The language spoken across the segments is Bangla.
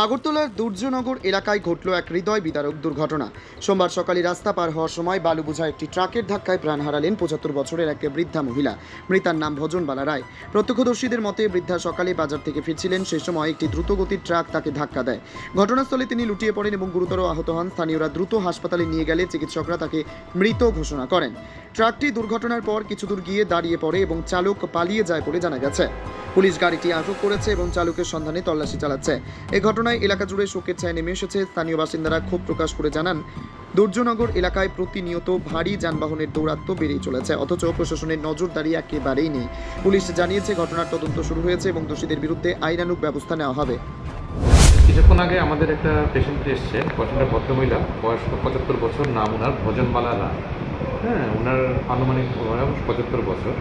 আগরতলার দুর্যনগর এলাকায় ঘটল এক হৃদয় বিদারক দুর্ঘটনা। সোমবার সকালে রাস্তা পার হওয়ার সময় বালু বোঝা একটি ট্রাকের ধাক্কায় প্রাণ হারালেন ৭৫ বছরের এক বৃদ্ধা মহিলা। মৃতার নাম ভজনবালা রায়। প্রত্যক্ষদর্শীদের মতে বৃদ্ধা সকালে বাজার থেকে ফিরছিলেন, সেই সময় একটি দ্রুতগতির ট্রাক তাকে ধাক্কা দেয়। ঘটনাস্থলে তিনি লুটিয়ে পড়েন এবং গুরুতর আহত হন। স্থানীয়রা দ্রুত হাসপাতালে নিয়ে গেলে চিকিৎসকরা তাকে মৃত ঘোষণা করেন। ট্রাকটি দুর্ঘটনার পর কিছু দূর গিয়ে দাঁড়িয়ে পড়ে এবং চালক পালিয়ে যায় বলে জানা গেছে। পুলিশ গাড়িটি আটক করেছে এবং চালকের সন্ধানে তল্লাশি চালাচ্ছে। এই ঘটনায় এলাকা জুড়ে শোকের ছায়া নেমে এসেছে। স্থানীয় বাসিন্দারা ক্ষোভ প্রকাশ করে জানান, দুর্যনগর এলাকায় প্রতিনিয়ত ভারী যানবাহনের দৌরাত্ম্য বেড়েই চলেছে, অথচ প্রশাসনের নজরদারি একেবারেই নেই। পুলিশ জানিয়েছে ঘটনার তদন্ত শুরু হয়েছে এবং দোষীদের বিরুদ্ধে আইনানুগ ব্যবস্থা নেওয়া হবে। কিছুক্ষণ আগে আমাদের একটা পেশেন্ট এসছে, পছন্দের ভদ্রমহিলা, বয়স ৭৫ বছর, নাম ওনার ভজনবালা রায়। হ্যাঁ, ওনার আনুমানিক বয়স ৭৫ বছর।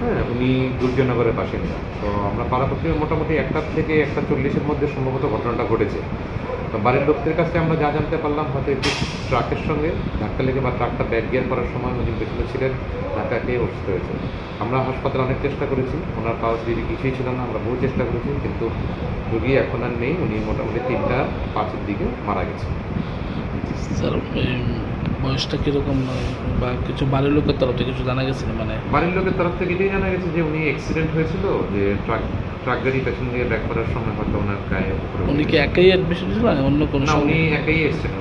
হ্যাঁ, উনি দুর্যনগরের বাসিন্দা। তো আমরা পাড়াপক্ষে মোটামুটি ১টা থেকে ১টা ৪০-এর মধ্যে সম্ভবত ঘটনাটা ঘটেছে। তো বাড়ির লোকদের কাছে আমরা যা জানতে পারলাম, হয়তো একটু ট্রাকের সঙ্গে ধাক্কা লেগে বা ট্রাকটা ব্যাক গিয়ার করার সময় উনি পেছনে ছিলেন, ধাক্কা খেয়ে অসুস্থ হয়েছে। আমরা হাসপাতালে অনেক চেষ্টা করেছি, ওনার পাওয়ার যদি কিছুই ছিল না, আমরা বহু চেষ্টা করেছি, কিন্তু রোগী এখন আর নেই। উনি মোটামুটি ৩টা-৫-এর দিকে মারা গেছে। স্যার, বয়সটা কীরকম বা কিছু বাড়ির লোকের তরফ থেকে কিছু জানা গেছে? মানে বাড়ির লোকের তরফ থেকে এটাই জানা গেছে যে উনি অ্যাক্সিডেন্ট হয়েছিল, যে ট্রাক গাড়ি পেছন দিয়ে ব্যাক করার সময় হয়তো ওনার গায়ে। উনি কি একাই অ্যাডমিশন ছিল না অন্য কোনো? না, উনি একাই এসছেন।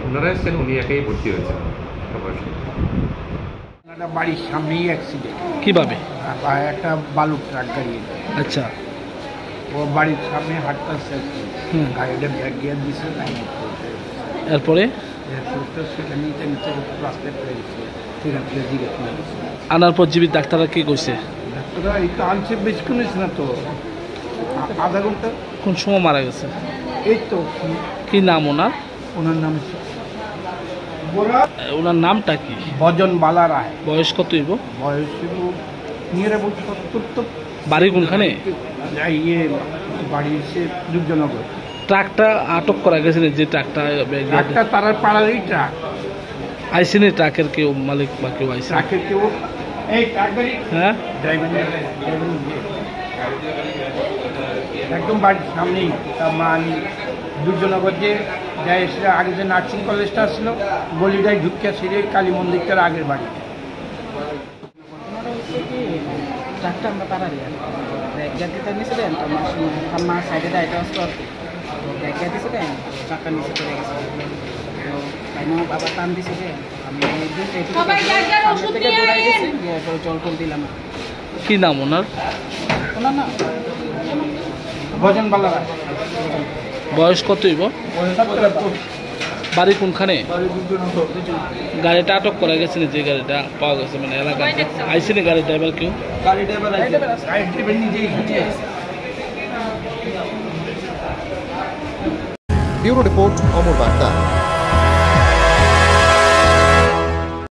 ওনারা এসছেন, উনি একাই ভর্তি হয়েছেন। বাড়ির সামনেই অ্যাক্সিডেন্ট। কিভাবে? একটা বালু ট্রাক গাড়ি। আচ্ছা, ও বাড়ির সামনে হাঁটতেছে, গাড়িটা ব্যাক গিয়ার দিচ্ছে, এরপরে সেখানে নিচে রাস্তায় পড়ে গেছে। সেখান থেকে জিজ্ঞেস আনার পর জীবিত ডাক্তাররা কি করছে? ডাক্তাররা এই তো আনছে, বেশিক্ষণ হয়েছে না তো, আধা ঘন্টা। কোন সময় মারা গেছে? এই তো। কি নাম ওনার? ওনার নাম ওনার নামটা কি? ভজনবালা রায়। বয়স কত হইব? বয়স নিয়ে ৭০ তো। বাড়ি কোনখানে? ইয়ে বাড়ি সে দুর্যনগর। ট্রাকটা আটক করা গেছে, যে ট্রাকটা তার পাড়ারই ট্রাক আইসিনি। ট্রাকের কেউ মালিক বা কেউ আইসি? ট্রাকের কেউ এই ট্রাক গাড়ি, হ্যাঁ, একদম বাড়ির সামনেই। মানে দুর্যনগর যে যাই সেটা আগে যে নার্সিং কলেজটা ছিল, গলিটাই ঢুকিয়া সেরে কালী মন্দিরটার আগের বাড়ি। ট্রাকটা আমরা পাড়ারি ব্যাগ দিতে নিয়েছিলেন, আমার সাইডে ডাইটা আসতো আর কি। ব্যাগ দিয়েছিলেন, ট্রাকটা নিচে পড়ে গেছে। তো আমার বাবা টান দিছে যে আমি সামনে থেকে দৌড়াই গেছি, জল টল দিলাম। কি নাম ওনার? ওনার না ভজনবালা রায়। বয়স কত হইব? বাড়ি কোনখানে? গাড়িটা আটক করা গেছে, যে গাড়িটা পাওয়া গেছে মানে এলাকাতে আইসিনি। গাড়ির ড্রাইভার কেউ? গাড়ি ড্রাইভার নিজেই ঘুরে। ব্যুরো রিপোর্ট, অমর বার্তা।